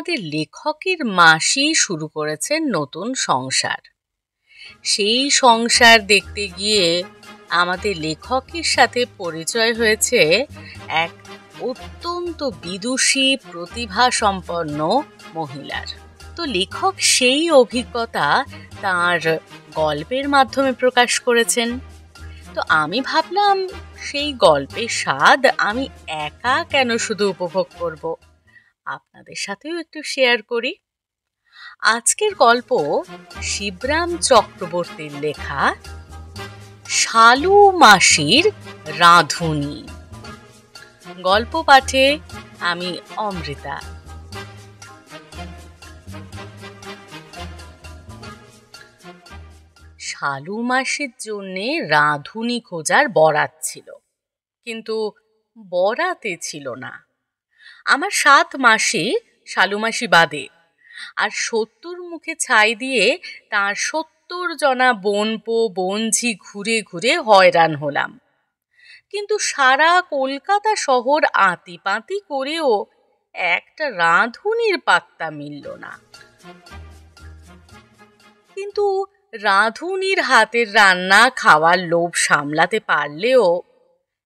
আমাদের লেখকের মাসি শুরু করেছেন নতুন সংসার। সেই সংসার দেখতে গিয়ে আমাদের লেখকের সাথে পরিচয় হয়েছে এক অত্যন্ত বিদুষী প্রতিভা সম্পন্ন মহিলার। তো লেখক সেই অভিজ্ঞতা তার গল্পের মাধ্যমে প্রকাশ করেছেন। তো আমি ভাবলাম সেই গল্পের স্বাদ আমি একা কেন শুধু উপভোগ করব, আপনাদের সাথেও একটু শেয়ার করি। আজকের গল্প শিবরাম চক্রবর্তীর লেখা শালু মাসির রাঁধুনি। গল্প পাঠে আমি অমৃতা। শালু মাসির জন্যে রাঁধুনি খোঁজার বরাত ছিল, কিন্তু বরাতে ছিল না। আমার 7 মাসে শালু মাসি বাদে আর 70 মুখে ছাই দিয়ে তার 70 জনা বোনপো বোনঝি ঘুরে ঘুরে হয়রান হলাম। কিন্তু সারা কলকাতা শহর আঁতিপাতি করেও একটা রাঁধুনির পাত্তা মিলল না। কিন্তু রাঁধুনির হাতের রান্না খাওয়ার লোভ সামলাতে পারলেও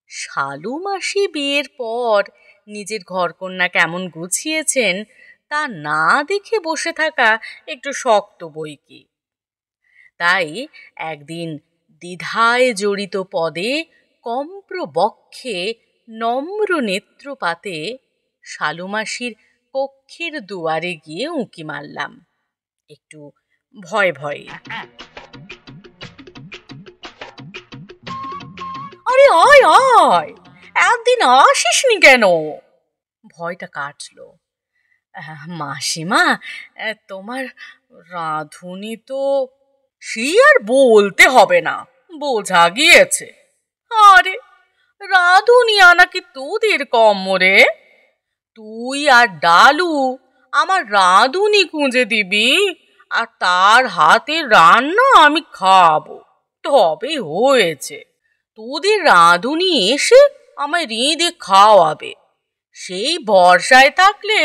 শালু মাসি বিয়ের পর নিজের ঘরকন্যা কেমন গুছিয়েছেন তা না দেখে বসে থাকা একটু শক্ত বৈকি। তাই একদিন দ্বিধায় জড়িত পদে কম্প্র বক্ষে নম্র নেত্রপাতে শালু মাসির কক্ষের দুয়ারে গিয়ে উঁকি মারলাম, একটু ভয় ভয়ে। আরে আয় আয়, একদিন আসিসনি কেন? ভয়টা কাটলো। মাসিমা, তোমার রাঁধুনি তো সে আর বলতে হবে না, বোঝা গিয়েছে। আরে রাঁধুনি আনা কি তোদের কম রে? তুই আর ডালু আমার রাঁধুনি খুঁজে দিবি আর তার হাতের রান্না আমি খাবো, তবে হয়েছে। তোদের রাঁধুনি এসে আমায় রেঁধে খাওয়াবে, সেই ভরসায় থাকলে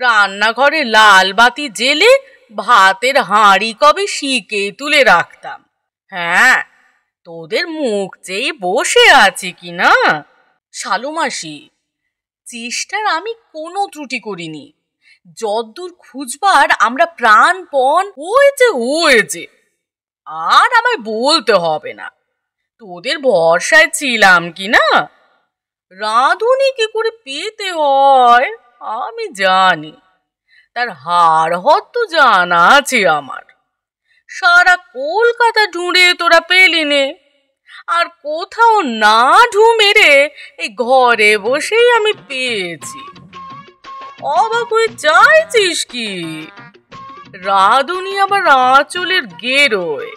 রান্নাঘরে লাল বাতি জেলে ভাতের হাঁড়ি কবে শিকে তুলে রাখতাম। হ্যাঁ, তোদের মুখ চেয়ে বসে আছি কি না? শালু মাসি, চেষ্টার আমি কোনো ত্রুটি করিনি। যদ্দূর খুঁজবার আমরা প্রাণপণ হয়েছে, আর আমায় বলতে হবে না তোদের ভরসায় ছিলাম কি না। রাঁধুনি কি করে পেতে হয় আমি জানি, তার হাড় হত্ত জানা আছে আমার। সারা কলকাতা ঢুঁড়ে তোরা পেলি নে, আর কোথাও না ঢু মেরে এই ঘরে বসেই আমি পেয়েছি। অবাক হয়ে চাইছিস কি? রাঁধুনি আবার আঁচলের গেরোয়।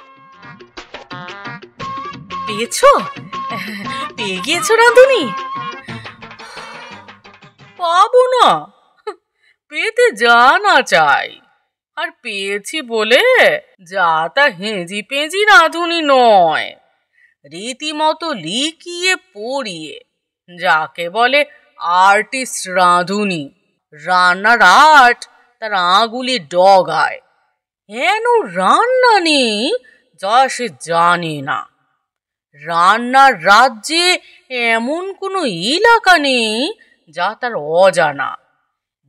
পেয়েছো? পেয়ে গিয়েছো রাঁধুনি? পাবো না, পেতে জানা চাই। আর পেয়েছি বলে যা তা হেঁজি পেঁজি রাঁধুনি নয়, রীতিমতো লিখিয়ে পড়িয়ে যাকে বলে আর্টিস্ট রাঁধুনি। রান্নার আর্ট তার আঙুলে ডগায়, হেন রান্না নেই যা সে জানে না। রান্নার রাজ্যে এমন কোনো এলাকা নেই যা তার অজানা।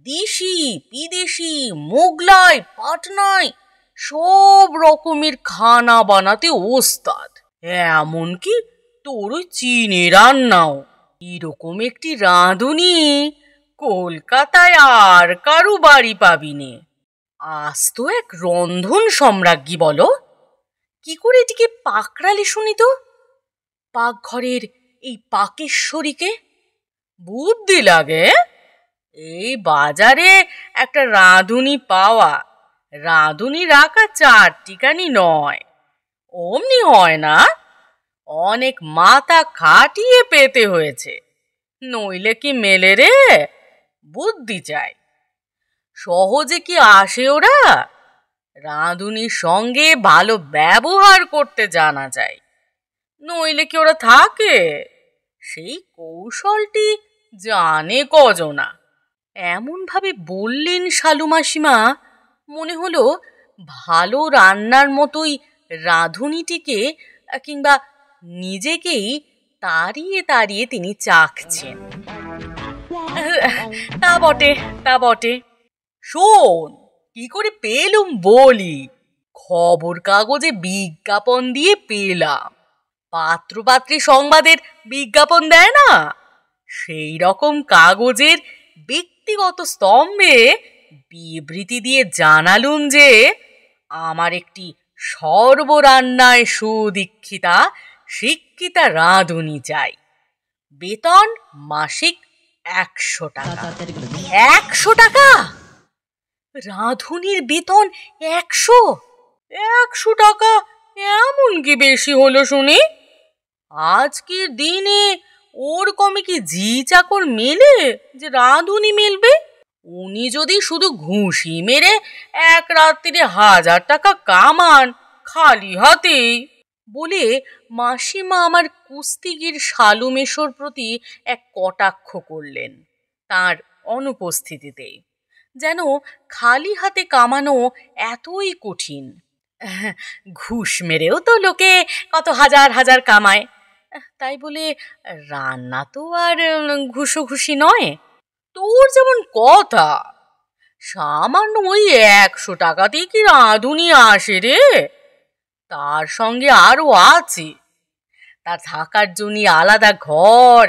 দেশি বিদেশি মোগলাই পাটনায় সব রকমের খানা বানাতে ওস্তাদ, এমনকি তোর ওই চীনে রান্নাও। এরকম একটি রাঁধুনি কলকাতায় আর কারো বাড়ি পাবি নে। আজ তো এক রন্ধন সম্রাজ্ঞী বলো। কি করে এটিকে পাকড়ালে শুনি তো? পাকঘরের এই পাকেশ্বরীকে বুদ্ধি লাগে। এই বাজারে একটা রাঁধুনি পাওয়া রাঁধুনি রাখা চারটিখানি নয়, অমনি হয় না। অনেক মাথা খাটিয়ে পেতে হয়েছে, নইলে কি মেলে রে? বুদ্ধি চাই। সহজে কি আসে ওরা? রাঁধুনির সঙ্গে ভালো ব্যবহার করতে জানা যায়, নইলে কি ওরা থাকে? সেই কৌশলটি জানে কজনা। এমনভাবে বললেন শালু মাসিমা, মনে হলো ভালো রান্নার মতোই রাঁধুনিটিকে কিংবা নিজেকেই তাড়িয়ে তাড়িয়ে তিনি চাখছেন। তা বটে, তা বটে। শোন, কি করে পেলুম বলি। খবর কাগজে বিজ্ঞাপন দিয়ে পেলাম। পাত্রপাত্রী সংবাদের বিজ্ঞাপন দেয় না, সেই রকম কাগজের ব্যক্তিগত স্তম্ভে বিবৃতি দিয়ে জানালুম যে আমার একটি সর্বরান্নায় সুদীক্ষিতা শিক্ষিতা রাঁধুনি চাই। বেতন মাসিক 100 টাকা। 100 টাকা? রাঁধুনির বেতন 100? 100 টাকা এমন কি বেশি হলো শুনি? আজকের দিনে ওর কমে কি জি চাকর মেলে যে রাঁধুনি মেলবে? উনি যদি শুধু ঘুষি মেরে এক রাত্রিরে 1000 টাকা কামান খালি হাতেই। বলে মাসিমা আমার কুস্তিগির শালু মেশোর প্রতি এক কটাক্ষ করলেন তার অনুপস্থিতিতে, যেন খালি হাতে কামানো এতই কঠিন। ঘুষ মেরেও তো লোকে কত হাজার হাজার কামায়, তাই বলে রান্না তো আর ঘুষোঘুষি নয়। তোর যেমন কথা, সামান্য ওই 100 টাকাতেই কি রাঁধুনি আসে রে? তার সঙ্গে আরো আছে, তার থাকার জন্য আলাদা ঘর,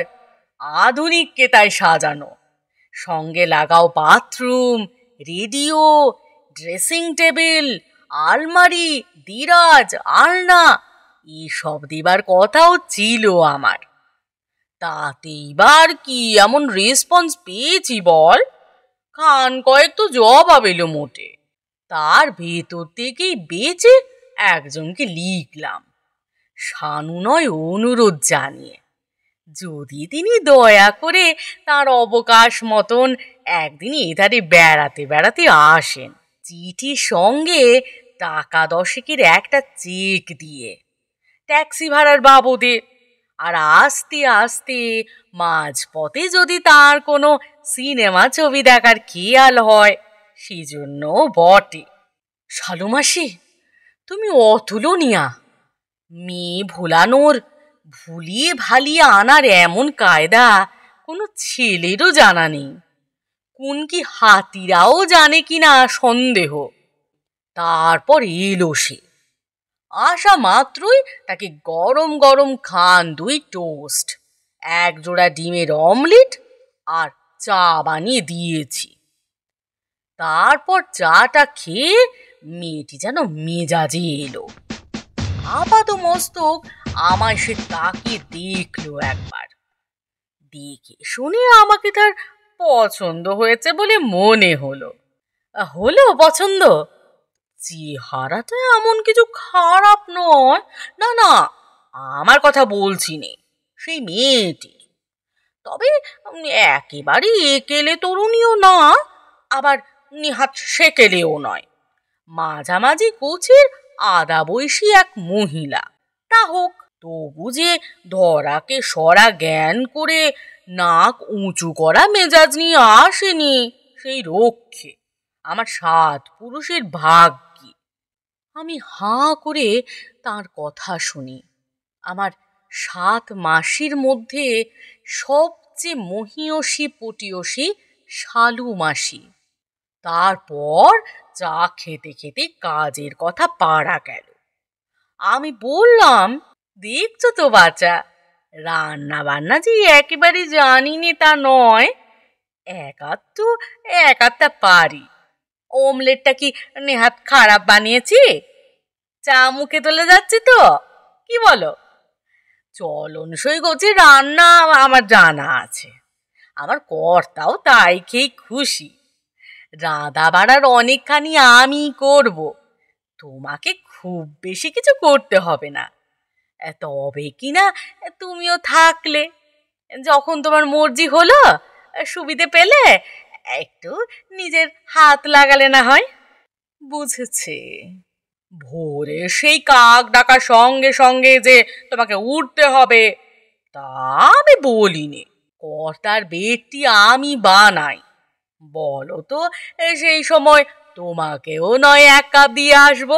আধুনিক কেতায় সাজানো, সঙ্গে লাগাও বাথরুম, রেডিও, ড্রেসিং টেবিল, আলমারি, দিরাজ, আলনা, এসব দিবার কথাও ছিল আমার। তাতে এবার কি এমন রেসপন্স পেয়েছি বল? খান কয়েক তো জবাব এলো মোটে। তার ভেতর থেকেই বেঁচে একজনকে লিখলাম সানুনয় অনুরোধ জানিয়ে, যদি তিনি দয়া করে তার অবকাশ মতন একদিন এধারে বেড়াতে বেড়াতে আসেন, চিঠির সঙ্গে টাকা 10 একটা চেক দিয়ে, ট্যাক্সি ভাড়ার বাবদে। আর আস্তে আস্তে মাঝপথে যদি তার কোনো সিনেমা ছবি দেখার খেয়াল হয়, সেজন্য বটে। শালু মাসি, তুমি অতুলনীয়া। মেয়ে ভোলানোর, ভুলিয়ে ভালিয়ে আনার এমন কায়দা কোনো ছেলেরও জানা নেই। কোন কি হাতিরাও জানে কিনা সন্দেহ। তারপর এলো সে, আসা মাত্রই তাকে গরম গরম খান 2 টোস্ট, 1 জোড়া ডিমের অমলেট আর চা বানিয়ে দিয়েছি। তারপর চাটা খেয়ে মেয়েটি যেন মেজাজে এলো। আপাত মস্তক আমায় সে তাকিয়ে দেখলো একবার, দেখে শুনে আমাকে তার পছন্দ হয়েছে বলে মনে হলো। হলো পছন্দ? চেহারাটা এমন কিছু খারাপ নয়, না না, আমার কথা বলছি নে, সেই মেয়েটি। তবে একেবারে একেলে তরুণীও না, আবার নেহাত সেকেলেও নয়, মাঝামাঝি কোচের আদা বয়সী এক মহিলা। তা হোক, তবু যে ধরাকে সরা জ্ঞান করে নাক উঁচু করা মেজাজ নিয়ে আসেনি, সেই রক্ষে আমার 7 পুরুষের ভাগ্যি। আমি হাঁ করে তার কথা শুনি। আমার 7 মাসির মধ্যে সবচেয়ে মহিয়সী পটিয়সী শালু মাসি। তারপর চা খেতে খেতে কাজের কথা পাড়া গেল। আমি বললাম, দেখছো তো বাচ্চা, রান্না বান্না যে একেবারে জানি নে তা নয়, এক আধটা পারি। অমলেটটা কি নেহাত খারাপ বানিয়েছি? চা মুখে তুলে যাচ্ছে তো, কি বলো? চলনসই গোছের রান্না আমার জানা আছে, আমার কর্তাও তাই খেয়ে খুশি। রাঁধা বাড়ার অনেকখানি আমি করব, তোমাকে খুব বেশি কিছু করতে হবে না। তবে কিনা তুমিও থাকলে, যখন তোমার মর্জি হলো, সুবিধে পেলে একটু নিজের হাত লাগালে না হয়। বুঝেছে? ভোরে সেই কাক ডাকার সঙ্গে সঙ্গে যে তোমাকে উঠতে হবে তা আমি বলিনি। কর্তার বেডটি আমি বানাই, বলো তো, সেই সময় তোমাকেও নয় 1 কাপ দিয়ে আসবো।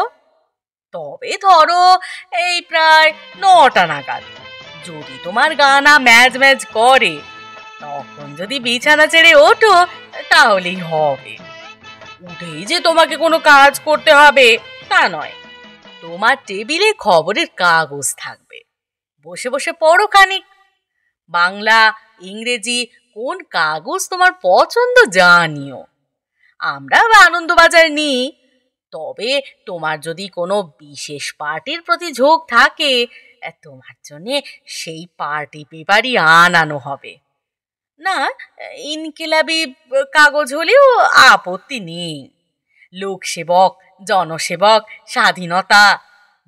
তবে ধরো এই প্রায় 9টা নাগাদ যদি তোমার গা না ম্যাজ ম্যাজ করে, তখন যদি বিছানা ছেড়ে ওঠো তাহলেই হবে। উঠেই যে তোমাকে কোনো কাজ করতে হবে তা নয়। তোমার টেবিলে খবরের কাগজ থাকবে, বসে বসে পড়ো খানিক। বাংলা, ইংরেজি কোন কাগজ তোমার পছন্দ জানিও। আমরা আনন্দবাজার নিই। তবে তোমার যদি কোনো বিশেষ পার্টির প্রতি ঝোঁক থাকে, তোমার জন্যে সেই পার্টি পেপারই আনানো হবে। না, ইনকিলাবি কাগজ হলেও আপত্তি নেই। লোকসেবক, জনসেবক, স্বাধীনতা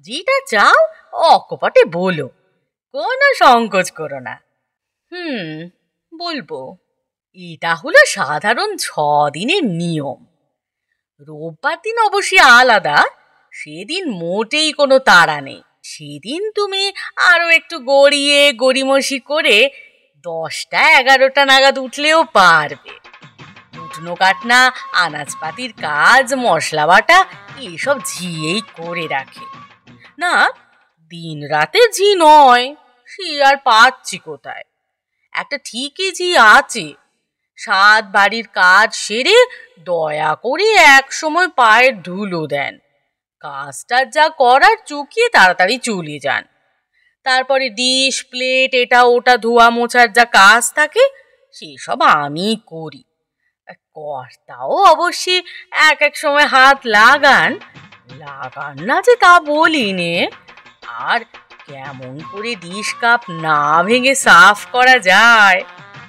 যেটা চাও অকপটে বলো, কোনো সংকোচ করো না। বলবো। এটা হলো সাধারণ 6 দিনের নিয়ম। রোববার দিন অবশ্যই আলাদা, সেদিন মোটেই কোনো তাড়া নেই। সেদিন তুমি আরো একটু গড়িয়ে গড়িমসি করে 10টা 11টা নাগাদ উঠলেও পারবে। উঠনো কাটনা, আনাজপাতির কাজ, মশলা বাটা এসব ঝিয়েই করে রাখে। না, দিন রাতে ঝি নয়, সে আর পাচ্ছি কোথায়। একটা ঠিকই ঝি আছে, 7 বাড়ির কাজ সেরে দয়া করে এক সময় পায়ের ধুলো দেন, কাজটা যা করার চুকিয়ে তাড়াতাড়ি চলে যান। তারপরে ডিশ প্লেট এটা ওটা ধোয়া মোছার যা কাজ থাকে সেসব আমি করি। কর্তাও অবশ্যই এক এক সময় হাত লাগান, লাগান না যে তা বলি নে। আর কেমন করে ডিশ কাপ না ভেঙে সাফ করা যায়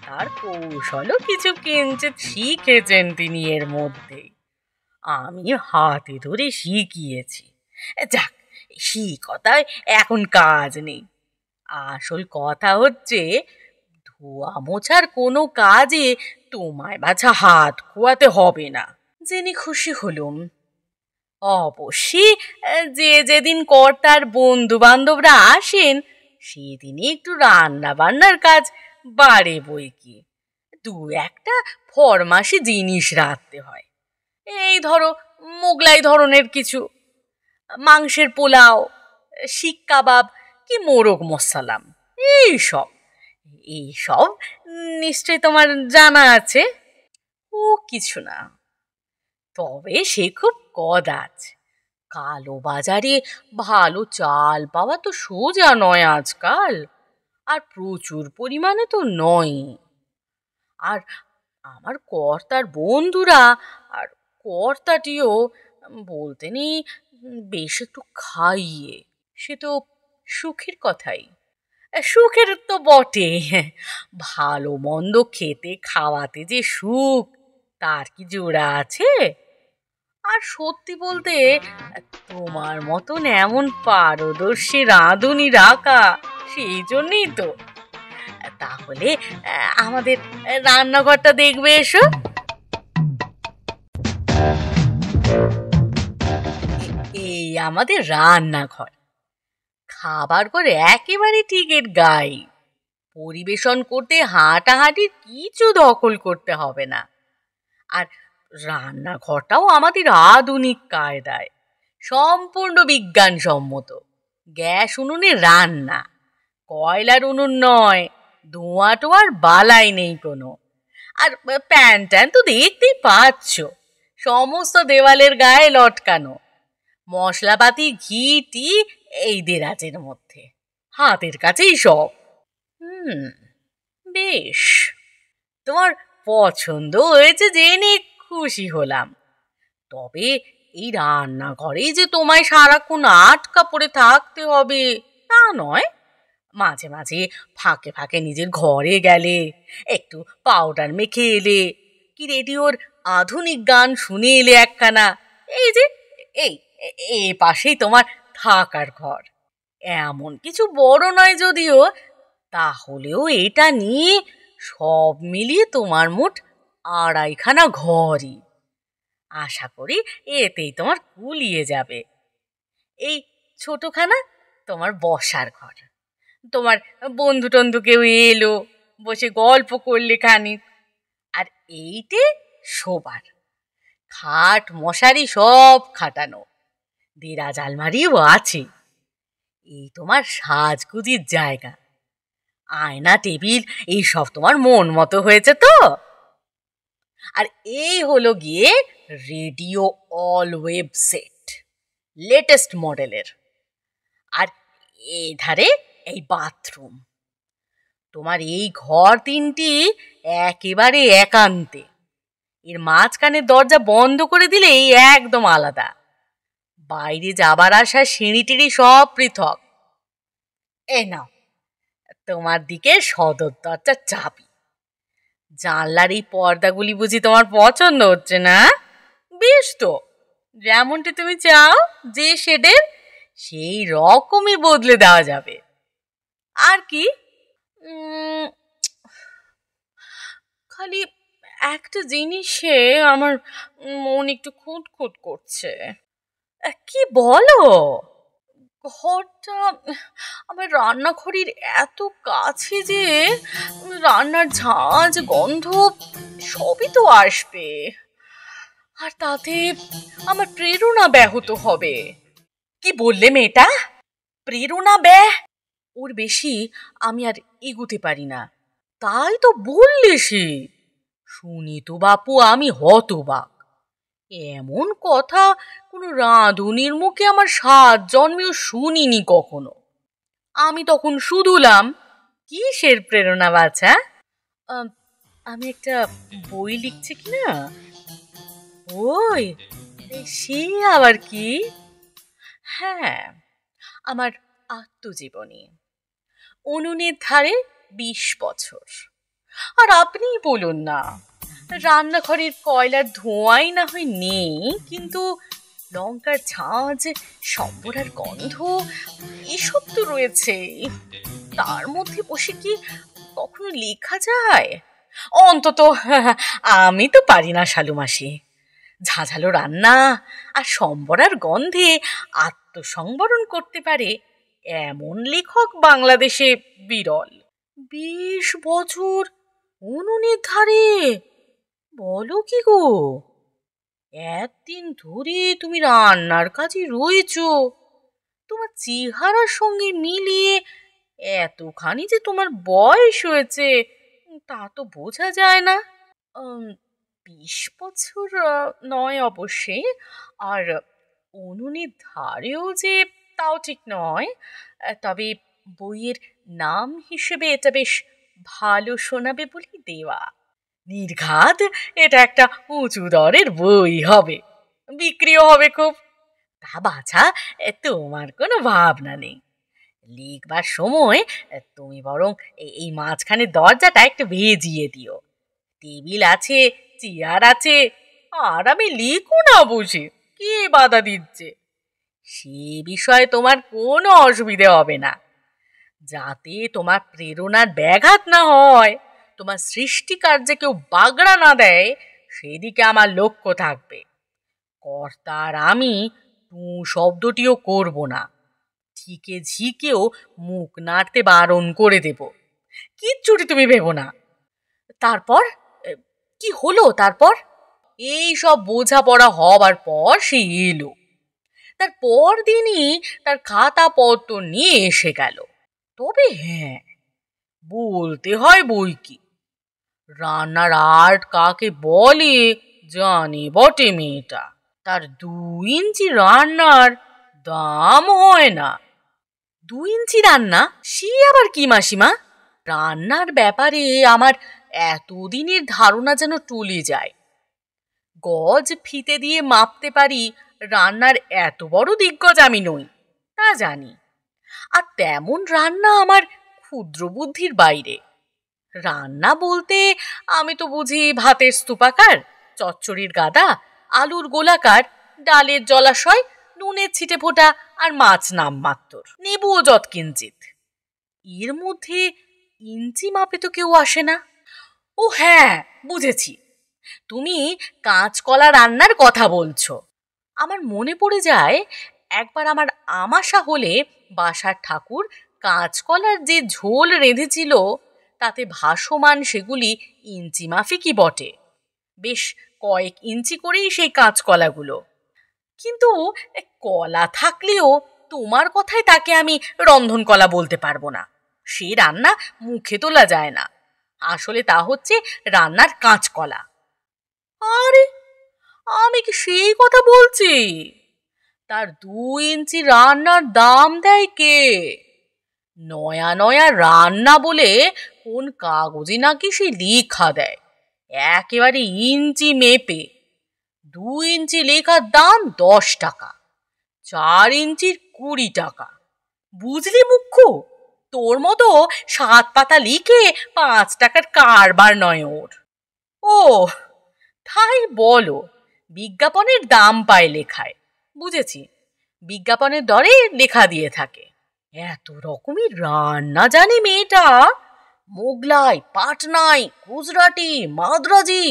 তার কৌশলও কিছু কিঞ্চিৎ শিখেছেন তিনি এর মধ্যেই। আমি হাতে ধরে শিখিয়েছি। যাক, সেই কথায় এখন কাজ নেই। আসল কথা হচ্ছে, ধোয়া মোছার কোনো কাজে তোমায় বাছা হাত খোয়াতে হবে না। জেনে খুশি হলুম। অবশ্যই যে যেদিন কর্তার বন্ধু বান্ধবরা আসেন সেদিনই একটু রান্না বান্নার কাজ বাড়ে বই কি। 2-1টা ফরমাসি জিনিস রাখতে হয়। এই ধরো মোগলাই ধরনের কিছু, মাংসের পোলাও, শিক কাবাব কি মোরগ মশালাম, এইসব এইসব নিশ্চয় তোমার জানা আছে। ও কিছু না, তবে সে খুব কদাচ। কালো বাজারে ভালো চাল পাওয়া তো সোজা নয় আজকাল, আর প্রচুর পরিমাণে তো নয়। আর আমার কর্তার বন্ধুরা আর কর্তাটিও বলতে নেই বেশ একটু খাইয়ে, সে তো সুখের কথাই। সুখের তো বটে, ভালো মন্দ খেতে খাওয়াতে যে সুখ তার কি জোড়া আছে? আর সত্যি বলতে তোমার মতন এমন পারদর্শী রাঁধুনি রাখা সেই জন্যই তো। তাহলে আমাদের রান্নাঘরটা দেখবে এসো। এই আমাদের রান্নাঘর, খাবার ঘর একেবারে ঠিক এর গায়ে। পরিবেশন করতে হাঁটাহাঁটির কিছু দখল করতে হবে না। আর রান্নাঘরটাও আমাদের আধুনিক কায়দায়, সম্পূর্ণ বিজ্ঞানসম্মত। গ্যাস উনুনে রান্না, কয়লার উনুন নয়, ধোঁয়া টোয়ার বালাই নেই কোনো। আর প্যান ট্যান তো দেখতেই পাচ্ছ, সমস্ত দেওয়ালের গায়ে লটকানো। মশলাপাতি ঘি টি এই দেরাজের মধ্যে, হাতের কাছেই সব। বেশ, তোমার পছন্দ হয়েছে জেনে খুশি হলাম। তবে এই রান্নাঘরেই যে তোমায় সারাক্ষণ আটকা পড়ে থাকতে হবে তা নয়। মাঝে মাঝে ফাঁকে ফাঁকে নিজের ঘরে গেলে, একটু পাউডার মেখে এলে, কি রেডিওর আধুনিক গান শুনে এলে একখানা, এই যে এই এ পাশেই তোমার থাকার ঘর। এমন কিছু বড় নয় যদিও, তাহলেও এটা নিয়ে সব মিলিয়ে তোমার মোট 2.5খানা ঘরই। আশা করি এতেই তোমার কুলিয়ে যাবে। এই ছোটখানা তোমার বসার ঘর, তোমার বন্ধু টন্ধু কেউ এলো, বসে গল্প করলে খানিক। আর এইটে শোবার, খাট মশারি সব খাটানো, দেরাজ আলমারিও আছে। এই তোমার সাজগুজির জায়গা, আয়না টেবিল এইসব তোমার মন মতো হয়েছে তো? আর এই হলো গিয়ে radio all web set, latest মডেলের। আর এই ধারে এই বাথরুম। তোমার এই ঘর তিনটি একেবারে একান্তে, এর মাঝখানের দরজা বন্ধ করে দিলেই একদম আলাদা। বাইরে যাবার আসা সিঁড়ি টিড়ি সব পৃথক। এ নাও তোমার দিকে সদর দরজার চাবি। জানলার এই পর্দাগুলি বুঝি তোমার পছন্দ হচ্ছে না? বেশ তো, যেমনটি তুমি চাও যে শেডের, সেই রকমই বদলে দেওয়া যাবে। আর কি, খালি একটা জিনিসে আমার মন একটু খুঁতখুত করছে। কি বলো? ঘরটা আমার রান্নাঘরের এত কাছে যে রান্নার ঝাঁঝ গন্ধ সবই তো আসবে, আর তাতে আমার প্রেরণা ব্যাহত হবে। কি বললে মেয়েটা? প্রেরণা ওর বেশি আমি আর এগুতে পারি না। তাই তো বললে সে। শুনি তো বাপু আমি হতবাক। এমন কথা কোনো রাঁধুনির মুখে আমার 7 জন্মেও শুনিনি কখনো। আমি তখন শুধুলাম, কিসের প্রেরণা বাছা? আমি একটা বই লিখছি কিনা। ওই সে আবার কি? হ্যাঁ, আমার আত্মজীবনী। উনুনের ধারে 20 বছর। আর আপনি বলুন না, রান্নাঘরের কয়লার ধোঁয়াই না হয় নেই, কিন্তু লঙ্কার ঝাঁঝ, সম্বরার গন্ধ এসব তো রয়েছে। তার মধ্যে বসে কি কখনো লেখা যায়? অন্তত আমি তো পারি না শালু মাসি। ঝাঝালো রান্না আর সম্বরার গন্ধে আত্মসংবরণ করতে পারে এমন লেখক বাংলাদেশে বিরল। 20 বছর উনুনের ধারে? বলো কি গো, একদিন ধরে তুমি রান্নার কাজে রয়েছ? তোমার চেহারার সঙ্গে মিলিয়ে এতখানি যে তোমার বয়স হয়েছে তা তো বোঝা যায় না। 20 বছর নয় অবশ্যই, আর উনুনের ধারেও যে তাও ঠিক নয়। তবে বইয়ের নাম হিসেবে এটা বেশ ভালো শোনাবে বলেই দেওয়া। নির্ঘাত এটা একটা উঁচু দরের বই হবে, বিক্রিও হবে খুব। তা বাছা, তোমার কোনো ভাবনা নেই। লিখবার সময় তুমি বরং এই মাঝখানে দরজাটা একটু ভেজিয়ে দিও। টেবিল আছে, চেয়ার আছে, আর আমি লিখো না বসে, কে বাধা দিচ্ছে? সে বিষয়ে তোমার কোনো অসুবিধে হবে না। যাতে তোমার প্রেরণার ব্যাঘাত না হয়, তোমার সৃষ্টি কার্যে কেউ বাগড়া না দেয়, সেদিকে আমার লক্ষ্য থাকবে। কর্তার আমি টু শব্দটিও করব না। ঠিকে ঝিকেও মুখ নাড়তে বারণ করে দেব। কিচ্ছুটি তুমি ভেবো না। তারপর কি হলো? তারপর এই সব বোঝাপড়া হবার পর সে এলো। তার পরদিনই তার খাতা পত্র নিয়ে এসে গেল। তবে হ্যাঁ, বলতে হয় বই কি, রান্নার আর্ট কাকে বলে জানে বটে মেয়েটা। তার 2 ইঞ্চি রান্নার দাম হয় না। 2 ইঞ্চি রান্না? সে আবার কি মাসিমা? রান্নার ব্যাপারে আমার এতদিনের ধারণা যেন টলে যায়। গজ ফিতে দিয়ে মাপতে পারি, রান্নার এত বড় দিগ্গজ আমি নই, তা জানি। আর তেমন রান্না আমার ক্ষুদ্র বুদ্ধির বাইরে। রান্না বলতে আমি তো বুঝি ভাতের স্তূপাকার, চচ্চড়ির গাদা, আলুর গোলাকার, ডালের জলাশয়, নুনের ছিটে ফোটা আর মাছ নামমাত্র, নেবুও যৎকিঞ্চিত। এর মধ্যে ইঞ্চি মাপে তো কেউ আসে না। ও হ্যাঁ, বুঝেছি, তুমি কাঁচকলা রান্নার কথা বলছো। আমার মনে পড়ে যায়, একবার আমার আমাশা হলে বাসার ঠাকুর কাঁচকলার যে ঝোল রেঁধেছিল, তাতে ভাসমান সেগুলি ইঞ্চি মাফিকই বটে। বেশ কয়েক ইঞ্চি করেই সেই কাঁচকলাগুলো। কিন্তু কলা থাকলেও তোমার কথায় তাকে আমি রন্ধন কলা বলতে পারবো না। সে রান্না মুখে তোলা যায় না। আসলে তা হচ্ছে রান্নার কাঁচকলা। আরে, আমি কি সেই কথা বলছি? তার 2 ইঞ্চি রান্নার দাম দেয় কে? নয়া নয়া রান্না বলে কোন কাগজে নাকি সে লেখা দেয় একেবারে ইঞ্চি মেপে। 2 ইঞ্চি লেখার দাম 10 টাকা, 4 ইঞ্চির 20 টাকা। বুঝলি মুখ্য, তোর মতো 7 পাতা লিখে 5 টাকার কারবার নয় ওর। ও, তাই বলো, বিজ্ঞাপনের দাম পায় লেখায়। বুঝেছি, বিজ্ঞাপনের দরে লেখা দিয়ে থাকে। এত রকমের রান্না জানে মেয়েটা। মোগলাই, পাটনাই, গুজরাটি, মাদ্রাজি,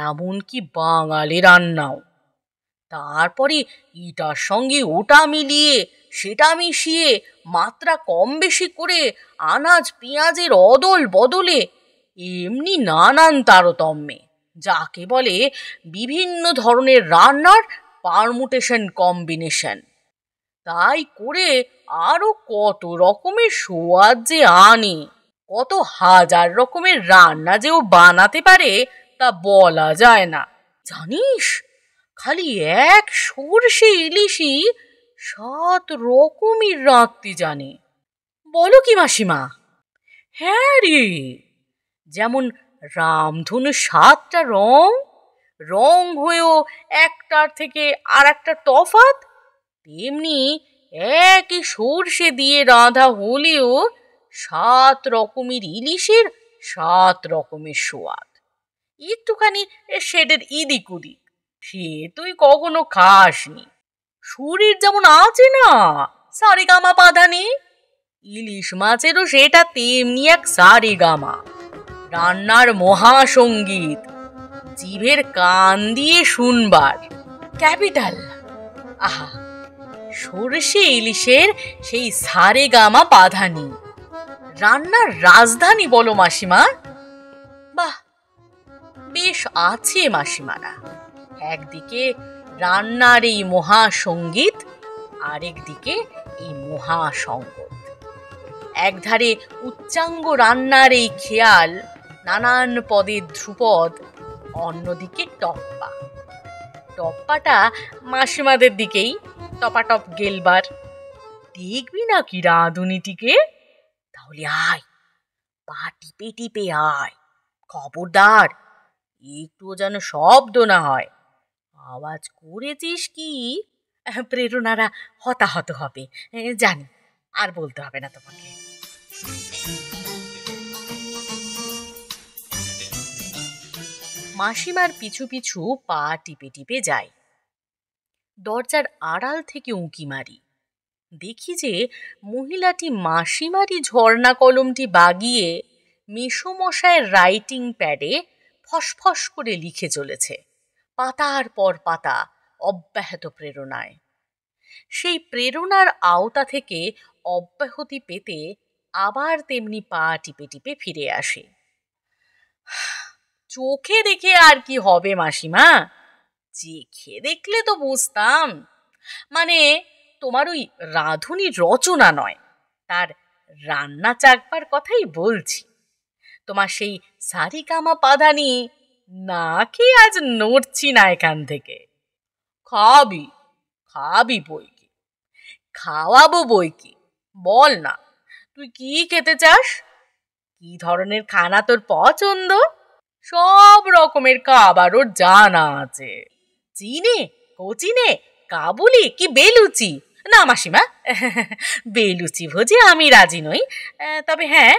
এমনকি বাঙালি রান্নাও। তারপরে এটার সঙ্গে ওটা মিলিয়ে সেটা মিশিয়ে মাত্রা কম বেশি করে আনাজ পেঁয়াজের অদল বদলে এমনি নানান তারতম্যে, যাকে বলে বিভিন্ন ধরনের রান্নার পারমুটেশন কম্বিনেশন। তাই করে আরো কত রকমের সোয়াদ যে আনে, কত হাজার রকমের রান্না যে ও বানাতে পারে তা বলা যায় না। জানিস, খালি এক সর্ষে ইলিশই 7 রকমের রাঁধতে জানে। বলো কি মাসিমা? হ্যাঁ রে, যেমন রামধনু 7টা রং, রং হয়েও একটার থেকে আর একটা তফাৎ, তেমনি একই সর্ষে দিয়ে রাঁধা হলেও 7 রকমের ইলিশের 7 রকমের সোয়াদ। একটুখানি সেটার ইদিক উদিক, সে তুই কখনো খাসনি। শরীর যেমন আছে না সারেগামা পাধানি, ইলিশ মাছেরও সেটা তেমনি এক সারেগামা, রান্নার মহাসঙ্গীত, জিভের কান দিয়ে শুনবার ক্যাপিটাল। আহা, সর্ষে ইলিশের সেই সারেগামা পাধানি, রান্নার রাজধানী বলো মাসিমা। বাহ, বেশ আছে মাসিমারা। একদিকে রান্নার এই মহাসঙ্গীত, আরেকদিকে এই মহাসঙ্গত। একধারে উচ্চাঙ্গ রান্নার এই খেয়াল, নানান পদের ধ্রুপদ, অন্যদিকে টপ্পা। টপ্পাটা মাসিমাদের দিকেই টপাটপ গেলবার। দেখবি নাকি রাঁধুনিটিকে? তাহলে আয়, পা টিপে টিপে আয়। খবরদার, একটু যেন শব্দ না হয়। আওয়াজ করেছিস কি প্রেরণারা হতাহত হবে, জানি, আর বলতে হবে না তোমাকে। মাসিমার পিছু পিছু পা টিপে টিপে যাই। দরজার আড়াল থেকে উঁকি মারি। দেখি যে মহিলাটি মাসিমারি ঝর্ণা কলমটি বাগিয়ে মেসোমশায়ের রাইটিং প্যাডে ফসফস করে লিখে চলেছে, পাতার পর পাতা, অব্যাহত প্রেরণায়। সেই প্রেরণার আওতা থেকে অব্যাহতি পেতে আবার তেমনি পা টিপে টিপে ফিরে আসে। চোখে দেখে আর কি হবে মাসিমা, চেখে দেখলে তো বুঝতাম। মানে তোমার ওই রাঁধুনির রচনা নয়, তার রান্না চাকবার কথাই বলছি। তোমার সেই সারিগামা পাধানি না খেয়ে আজ নড়ছি না এখান থেকে। খাবি খাবি বই কি, খাওয়াবো বই কি। বল না, তুই কি খেতে চাস? কি ধরনের খানা তোর পছন্দ? সব রকমের খাবার ওর জানা আছে। চিনে, কোচিনে, কাবুলি কি বেলুচি? না মাসিমা, বেলুচি ভোজে আমি রাজি নই। তবে হ্যাঁ,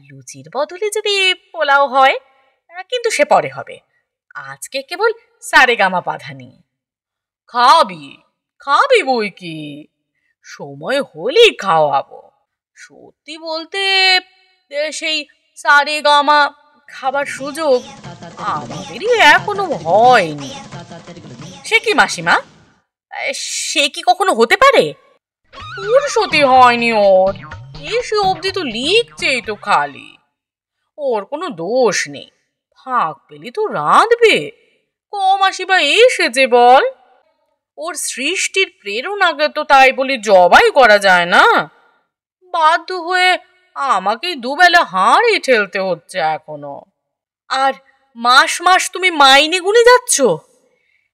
লুচির বদলে যদি পোলাও হয়, কিন্তু সে পরে হবে। আজকে কেবল সারেগামা পাধানি। খাবি খাবি বই কি, সময় হলেই খাওয়াবো। সত্যি বলতে সেই সারেগামা খাবার সুযোগ আমাদেরই এখনো হয়নি। সে কি মাসিমা, সে কি কখনো হতে পারে? ফুরসতি হয়নি ওর, এসে অবধি তো লিখছেই তো খালি। ওর কোনো দোষ নেই, ফাঁক পেলি তো রাঁধবে। কমাসি বা এসেছে বল, ওর সৃষ্টির প্রেরণাকে তো তাই বলে জবাই করা যায় না। বাধ্য হয়ে আমাকেই দুবেলা হাঁড়ি ঠেলতে হচ্ছে এখনো। আর মাস মাস তুমি মাইনে গুনে যাচ্ছ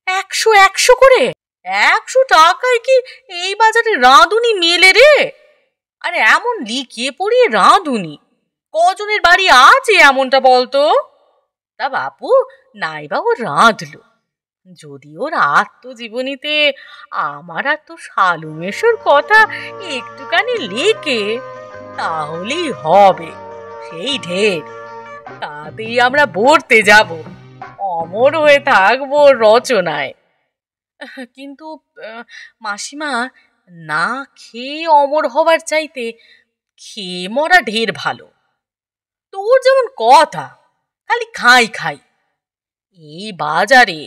100 করে। 100 টাকায় কি এই বাজারে রাঁধুনি মেলে রে? আরে এমন লিখিয়ে পড়িয়ে রাঁধুনি কজনের বাড়ি আছে এমনটা বলতো? তা বাপু নাইবা ও রাঁধলো, যদি ওর আত্মজীবনীতে আমার আর তো শালু মেশোর কথা একটুখানি লেখে তাহলেই হবে, সেই ঢের। তাতেই আমরা পড়তে যাব, অমর হয়ে থাকবো রচনায়। কিন্তু মাসিমা, না খেয়ে অমর হবার চাইতে খেয়ে মরা ঢের ভালো। তোর যেমন কথা, খালি খাই খাই। এই বাজারে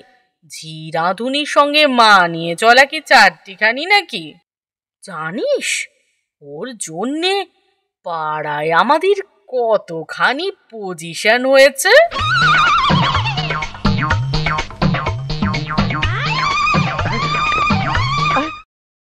ঝি রাঁধুনির সঙ্গে মানিয়ে চলা কি চারটিখানি নাকি? জানিস ওর জন্যে পাড়ায় আমাদের কতখানি পজিশন হয়েছে।